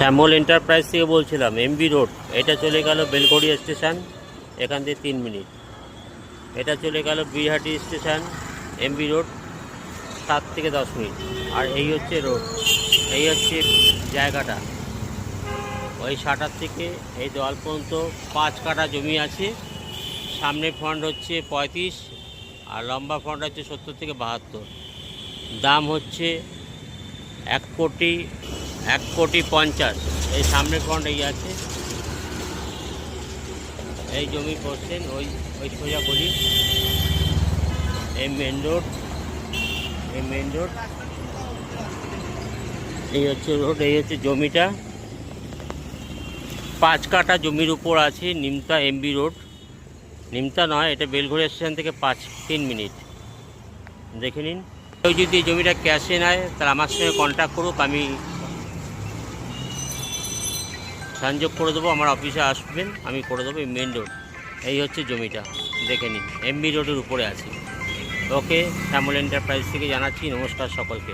শ্যামল enterprise থেকে বলছিলাম, MB road. এটা চলে গেল বেলঘড়িয়া স্টেশন, এখান থেকে 3 মিনিট। এটা চলে গেল বীরহাটি স্টেশন, এমবি রোড, 7 থেকে 10 মিনিট। আর এই হচ্ছে রোড, এই হচ্ছে জায়গাটা। ওই শাটার থেকে এই দেওয়াল পর্যন্ত 5 কাঠা জমি আছে। সামনে ফ্রন্ট হচ্ছে 35 আর লম্বা ফ্রন্ট হচ্ছে 70 থেকে 72। দাম হচ্ছে 1,50,00,000। এই সামনে ফ্রন্ট এই আছে, এই জমি করছেন ওই সোজা গলি, এই মেন রোড, এই হচ্ছে রোড, এই হচ্ছে জমিটা। 5 কাঠা জমির উপর আছে নিমতা এমবি রোড। নিমতা নয়, এটা বেলঘড়িয়া স্টেশন থেকে 3 মিনিট। দেখে নিন। কেউ যদি এই জমিটা ক্যাশে নেয় তাহলে আমার সঙ্গে কন্ট্যাক্ট করুক, আমি সংযোগ করে দেবো। আমার অফিসে আসবেন, আমি করে দেবো। এই মেন রোড, এই হচ্ছে জমিটা, দেখে নিন। এমবি রোডের উপরে আছে। ওকে, শ্যামল এন্টারপ্রাইজ থেকে জানাচ্ছি নমস্কার সকলকে।